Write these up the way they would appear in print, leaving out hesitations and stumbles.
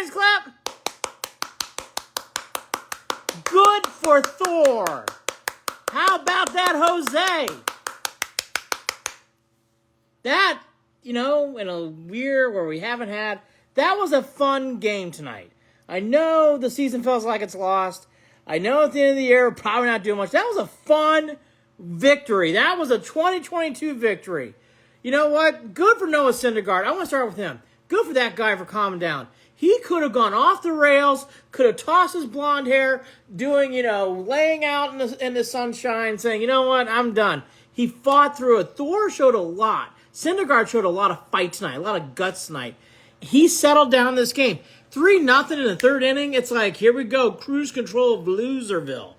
Hands clap. Good for Thor. How about that, Jose? That, in a year where we haven't had, that was a fun game tonight. I know the season feels like it's lost. I know at the end of the year we're probably not doing much. That was a fun victory. That was a 2022 victory. You know what? Good for Noah Syndergaard. I want to start with him. Good for that guy for calming down. He could have gone off the rails, could have tossed his blonde hair, doing, laying out in the sunshine, saying, you know what, I'm done. He fought through it. Thor showed a lot. Syndergaard showed a lot of fight tonight, a lot of guts tonight. He settled down this game. 3-0 in the third inning. It's like, here we go, cruise control of Loserville.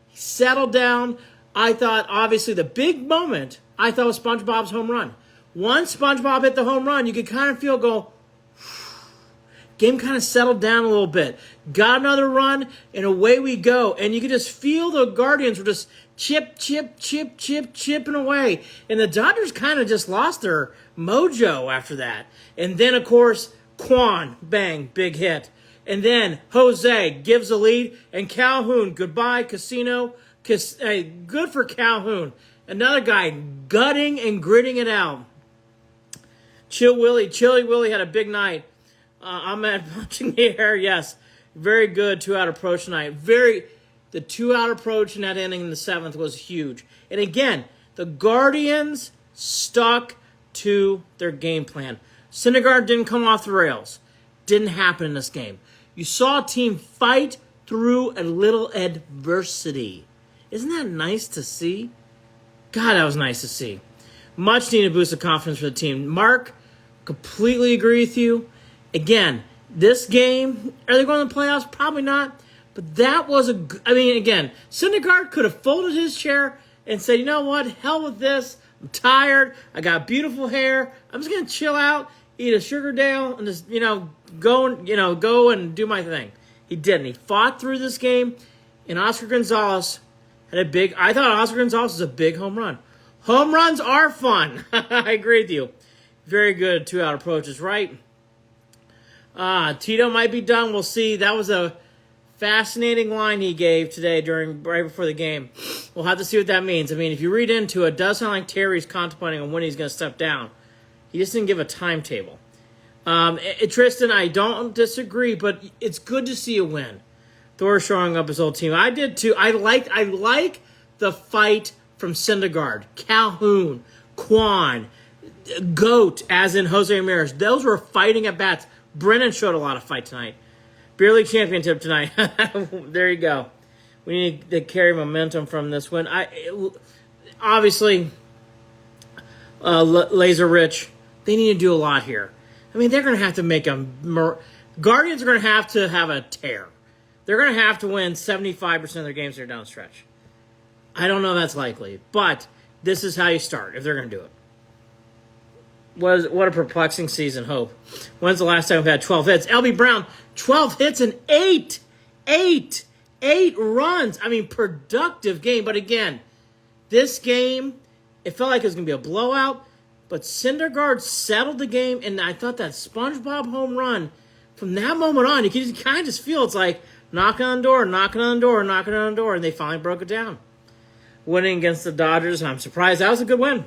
He settled down. I thought, obviously, the big moment, I thought was SpongeBob's home run. Once SpongeBob hit the home run, you could kind of feel game kind of settled down a little bit. Got another run, and away we go. And you could just feel the Guardians were just chipping away. And the Dodgers kind of just lost their mojo after that. And then, of course, Quan, bang, big hit. And then Jose gives the lead. And Calhoun, goodbye, Casino. Good for Calhoun. Another guy gutting and gritting it out. Chilly Willie had a big night. Ahmed punching the air, yes. Very good 2-out approach tonight. The 2-out approach in that inning in the 7th was huge. And again, the Guardians stuck to their game plan. Syndergaard didn't come off the rails. Didn't happen in this game. You saw a team fight through a little adversity. Isn't that nice to see? God, that was nice to see. Much needed boost of confidence for the team. Mark, completely agree with you. Again, this game, are they going to the playoffs? Probably not. But that was again, Syndergaard could have folded his chair and said, you know what, hell with this. I'm tired. I got beautiful hair. I'm just going to chill out, eat a Sugardale, and just, go and do my thing. He didn't. He fought through this game, and Oscar Gonzalez had I thought Oscar Gonzalez was a big home run. Home runs are fun. I agree with you. Very good 2-out approaches, right? Tito might be done. We'll see. That was a fascinating line he gave today right before the game. We'll have to see what that means. I mean, if you read into it, does sound like Terry's contemplating on when he's going to step down. He just didn't give a timetable. Tristan, I don't disagree, but it's good to see a win. Thor showing up his old team. I did too. I like the fight from Syndergaard, Calhoun, Quan, Goat, as in Jose Ramirez. Those were fighting at bats. Brennan showed a lot of fight tonight. Beer League Championship tonight. There you go. We need to carry momentum from this win. Obviously, Laser Rich, they need to do a lot here. I mean, they're going to have to make Guardians are going to have a tear. They're going to have to win 75% of their games here down the stretch. I don't know if that's likely, but this is how you start if they're going to do it. What a perplexing season, Hope. When's the last time we've had 12 hits? LB Brown, 12 hits and 8 runs. I mean, productive game. But again, this game, it felt like it was going to be a blowout. But Syndergaard settled the game, and I thought that SpongeBob home run, from that moment on, you can kind of just feel it's like knocking on the door, and they finally broke it down. Winning against the Dodgers, I'm surprised. That was a good win.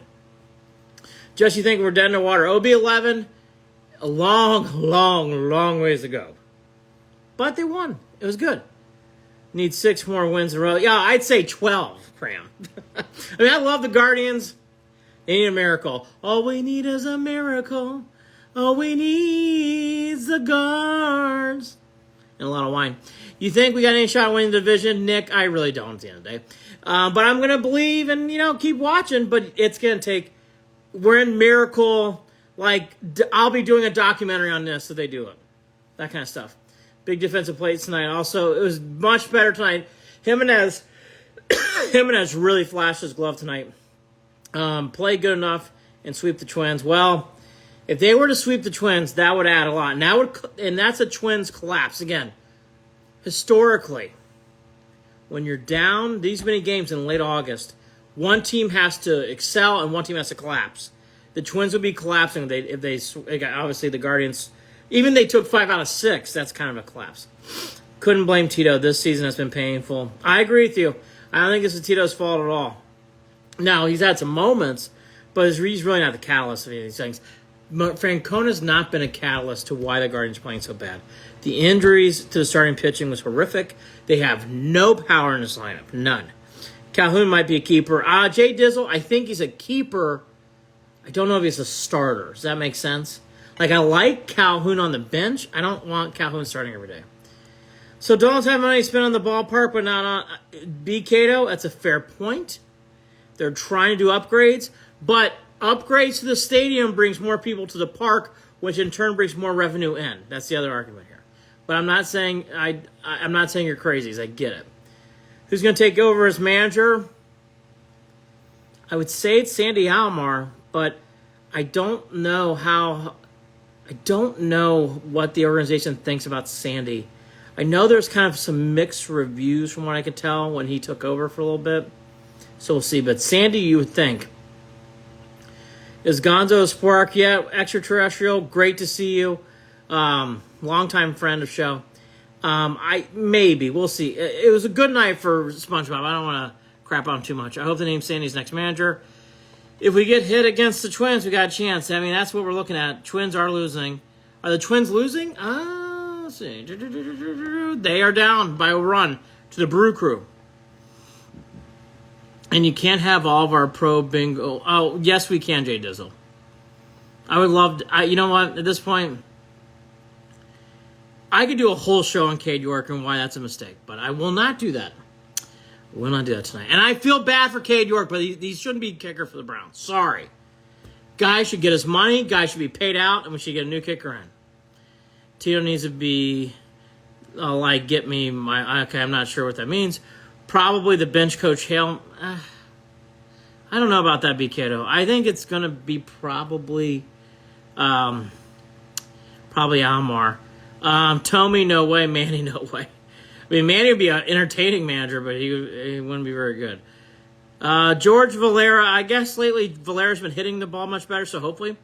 Just you think we're dead in the water. OB11, a long ways to go. But they won. It was good. Need 6 more wins in a row. Yeah, I'd say 12, Cram. I mean, I love the Guardians. They need a miracle. All we need is a miracle. All we need is the Guards. And a lot of wine. You think we got any shot at winning the division? Nick, I really don't at the end of the day. But I'm going to believe and, keep watching. But it's going to take... We're in miracle, I'll be doing a documentary on this if they do it. That kind of stuff. Big defensive plays tonight. Also, it was much better tonight. Jimenez really flashed his glove tonight. Played good enough and sweep the Twins. Well, if they were to sweep the Twins, that would add a lot. And that's a Twins collapse. Again, historically, when you're down these many games in late August, one team has to excel and one team has to collapse. The Twins would be collapsing if they obviously the Guardians Even they took 5 out of 6. That's kind of a collapse. Couldn't blame Tito. This season has been painful. I agree with you. I don't think this is Tito's fault at all. Now, he's had some moments, but he's really not the catalyst of any of these things. Francona's not been a catalyst to why the Guardians are playing so bad. The injuries to the starting pitching was horrific. They have no power in this lineup. None. Calhoun might be a keeper. Jay Dizzle, I think he's a keeper. I don't know if he's a starter. Does that make sense? Like, I like Calhoun on the bench. I don't want Calhoun starting every day. So don't have money spent on the ballpark, but not on B. Cato. That's a fair point. They're trying to do upgrades, but upgrades to the stadium brings more people to the park, which in turn brings more revenue in. That's the other argument here. But I'm not saying I'm not saying you're crazies. I get it. Who's going to take over as manager? I would say it's Sandy Alomar, but I don't know how. I don't know what the organization thinks about Sandy. I know there's kind of some mixed reviews from what I could tell when he took over for a little bit. So we'll see. But Sandy, you would think. Is Gonzo a spark yet? Extraterrestrial, great to see you. Longtime friend of show. Maybe. We'll see. It was a good night for SpongeBob. I don't want to crap on him too much. I hope they name Sandy's next manager. If we get hit against the Twins, we got a chance. I mean, that's what we're looking at. Twins are losing. Are the Twins losing? Let's see. They are down by a run to the Brew Crew. And you can't have all of our pro bingo. Oh, yes, we can, Jay Dizzle. I would love to. You know what? At this point, I could do a whole show on Cade York and why that's a mistake. But I will not do that. I will not do that tonight. And I feel bad for Cade York, but he shouldn't be kicker for the Browns. Sorry. Guy should get his money. Guy should be paid out, and we should get a new kicker in. Tito needs to be, get me my. Okay, I'm not sure what that means. Probably the bench coach Hale. I don't know about that, BKdo. I think it's going to be probably Almar. Tomey, no way. Manny, no way. I mean, Manny would be an entertaining manager, but he wouldn't be very good. George Valera. I guess lately Valera's been hitting the ball much better, so hopefully.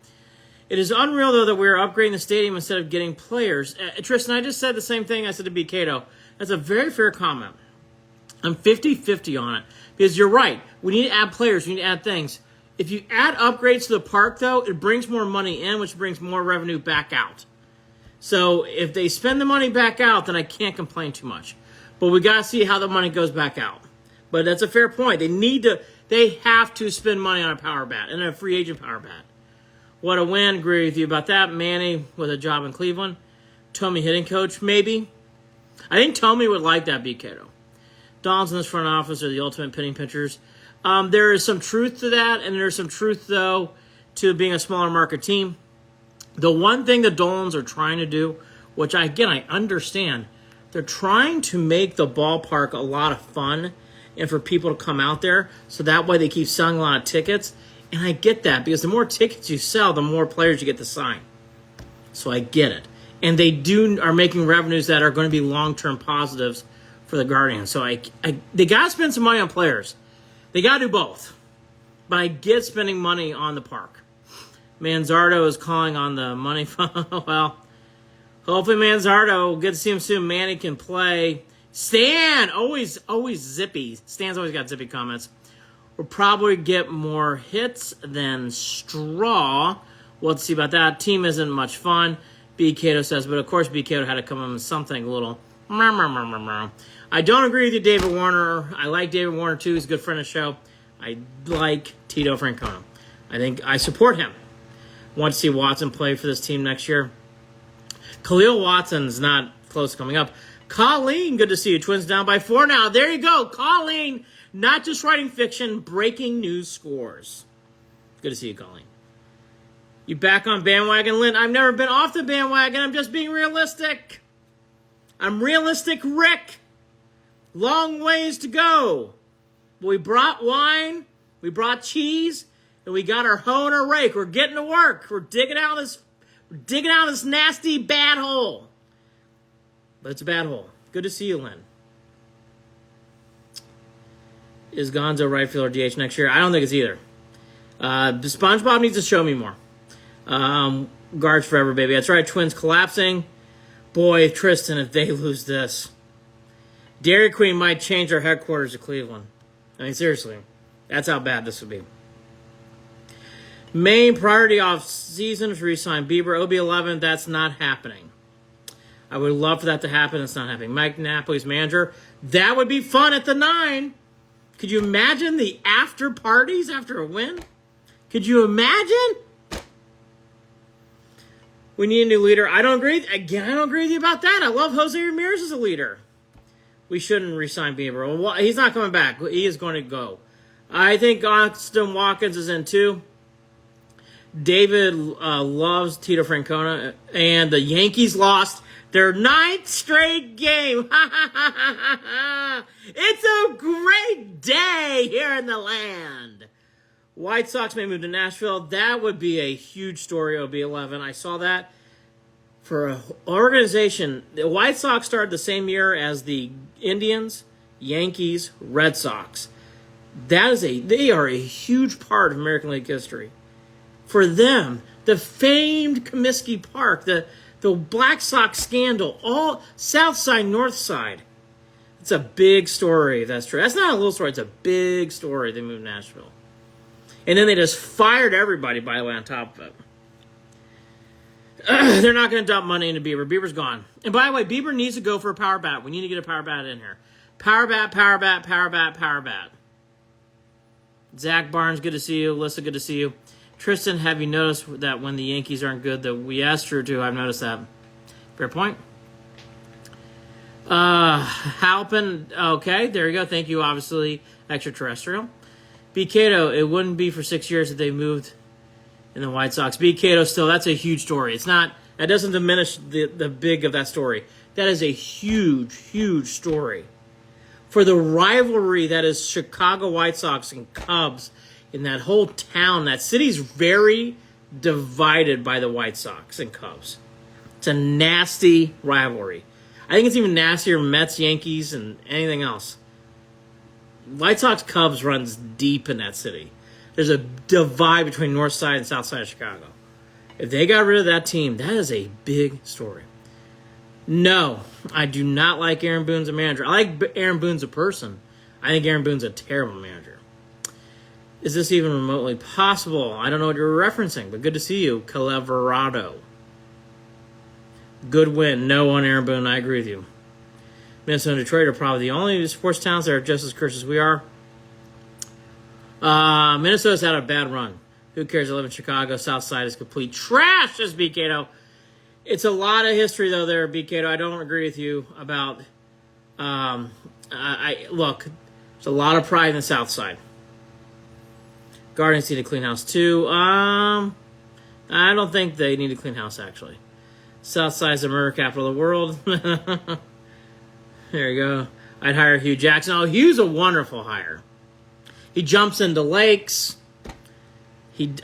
It is unreal, though, that we're upgrading the stadium instead of getting players. Tristan, I just said the same thing I said to BKdo. That's a very fair comment. I'm 50-50 on it. Because you're right. We need to add players. We need to add things. If you add upgrades to the park, though, it brings more money in, which brings more revenue back out. So if they spend the money back out, then I can't complain too much. But we got to see how the money goes back out. But that's a fair point. They have to spend money on a power bat and a free agent power bat. What a win. Agree with you about that. Manny with a job in Cleveland. Tomey hitting coach, maybe. I think Tomey would like that, BKdo. Dons in this front office are the ultimate pitting pitchers. There is some truth to that, and there's some truth, though, to being a smaller market team. The one thing the Dolans are trying to do, which, I understand, they're trying to make the ballpark a lot of fun and for people to come out there, so that way they keep selling a lot of tickets. And I get that, because the more tickets you sell, the more players you get to sign. So I get it. And they are making revenues that are going to be long-term positives for the Guardians. So they got to spend some money on players. They got to do both. But I get spending money on the park. Manzardo is calling on the money fund. Well, hopefully Manzardo, we'll get to see him soon. Manny can play. Stan, always zippy. Stan's always got zippy comments. We'll probably get more hits than straw. We'll see about that. Team isn't much fun, B. Cato says. But, of course, B. Cato had to come up with something a little. I don't agree with you, David Warner. I like David Warner, too. He's a good friend of the show. I like Tito Francona. I think I support him. Want to see Watson play for this team next year. Khalil Watson's not close to coming up. Colleen, good to see you. Twins down by 4 now. There you go. Colleen, not just writing fiction, breaking news scores. Good to see you, Colleen. You back on bandwagon, Lynn? I've never been off the bandwagon. I'm just being realistic. I'm realistic, Rick. Long ways to go. But we brought wine, we brought cheese, and we got our hoe and our rake. We're getting to work. We're digging out this nasty bad hole. But it's a bad hole. Good to see you, Lynn. Is Gonzo right fielder DH next year? I don't think it's either. SpongeBob needs to show me more. Guards forever, baby. That's right. Twins collapsing. Boy, Tristan, if they lose this, Dairy Queen might change their headquarters to Cleveland. I mean, seriously. That's how bad this would be. Main priority off season is re-sign Bieber. OB11, that's not happening. I would love for that to happen. It's not happening. Mike Napoli's manager. That would be fun at the 9. Could you imagine the after parties after a win? Could you imagine? We need a new leader. I don't agree. Again, I don't agree with you about that. I love Jose Ramirez as a leader. We shouldn't re-sign Bieber. Well, he's not coming back. He is going to go. I think Austin Watkins is in too. David loves Tito Francona. And the Yankees lost their 9th straight game. It's a great day here in the land. White Sox may move to Nashville. That would be a huge story, OB11. I saw that. For an organization, the White Sox started the same year as the Indians, Yankees, Red Sox. They are a huge part of American League history. For them, the famed Comiskey Park, the Black Sox scandal, all South Side, North Side. It's a big story, if that's true. That's not a little story, it's a big story. They moved to Nashville. And then they just fired everybody, by the way, on top of it. They're not going to dump money into Bieber. Bieber's gone. And by the way, Bieber needs to go for a power bat. We need to get a power bat in here. Power bat, power bat, power bat, power bat. Zach Barnes, good to see you. Alyssa, good to see you. Tristan, have you noticed that when the Yankees aren't good, that we asked her to? I've noticed that. Fair point. Halpin, okay, there you go. Thank you, obviously, extraterrestrial. B. Cato, it wouldn't be for 6 years if they moved in the White Sox. B. Cato, still, that's a huge story. It's not, that doesn't diminish the big of that story. That is a huge, huge story. For the rivalry that is Chicago White Sox and Cubs, in that whole town, that city's very divided by the White Sox and Cubs. It's a nasty rivalry. I think it's even nastier than Mets, Yankees, and anything else. White Sox Cubs runs deep in that city. There's a divide between North Side and South Side of Chicago. If they got rid of that team, that is a big story. No, I do not like Aaron Boone as a manager. I like Aaron Boone as a person. I think Aaron Boone's a terrible manager. Is this even remotely possible? I don't know what you're referencing, but good to see you, Caleverado. Good win. No on Aaron Boone. I agree with you. Minnesota and Detroit are probably the only sports towns that are just as cursed as we are. Minnesota's had a bad run. Who cares? I live in Chicago. South Side is complete trash, says B. Cato. It's a lot of history, though, there, B. Cato. I don't agree with you about... Look, there's a lot of pride in the South Side. Guardians need a clean house, too. I don't think they need a clean house, actually. South Side is the murder capital of the world. There you go. I'd hire Hugh Jackson. Oh, Hugh's a wonderful hire. He jumps into lakes. He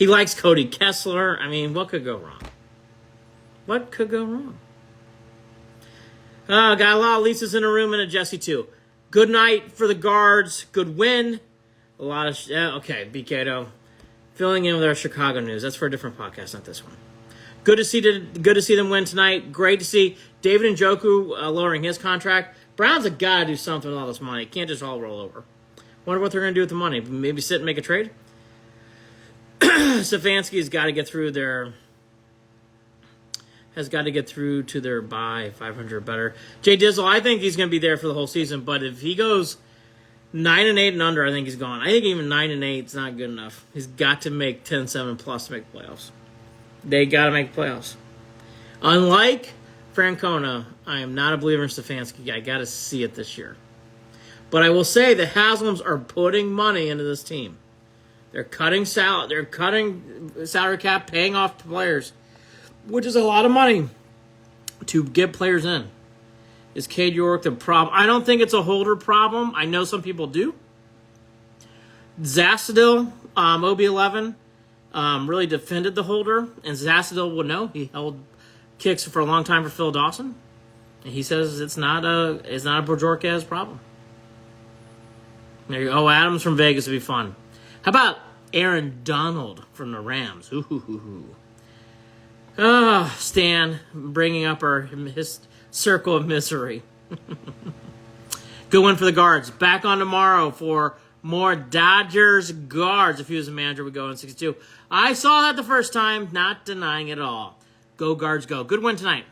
likes Cody Kessler. I mean, what could go wrong? What could go wrong? Got a lot of Lisa's in a room and a Jesse, too. Good night for the guards. Good win. A lot of... okay, BKdo. Filling in with our Chicago news. That's for a different podcast, not this one. Good to see them win tonight. Great to see David Njoku lowering his contract. Browns have got to do something with all this money. It can't just all roll over. Wonder what they're going to do with the money. Maybe sit and make a trade? Stefanski's got to get through their... has got to get through to their buy 500 better. Jay Dizzle, I think he's going to be there for the whole season, but if he goes 9-8 and under, I think he's gone. I think even 9-8 is not good enough. He's got to make 10-7 plus to make playoffs. They got to make playoffs. Unlike Francona, I am not a believer in Stefanski. I got to see it this year. But I will say the Haslams are putting money into this team. They're cutting salary. They're cutting salary cap, paying off players, which is a lot of money to get players in. Is Cade York the problem? I don't think it's a holder problem. I know some people do. Zasadil, OB11, really defended the holder, and Zasadil will know. He held kicks for a long time for Phil Dawson, and he says it's not a Bojorquez problem. There you go. Oh, Adams from Vegas would be fun. How about Aaron Donald from the Rams? Ooh. Oh, Stan, bringing up his circle of misery. Good one for the Guards. Back on tomorrow for more Dodgers Guards. If he was a manager, we go in 62. I saw that the first time, not denying it at all. Go Guards, go. Good win tonight.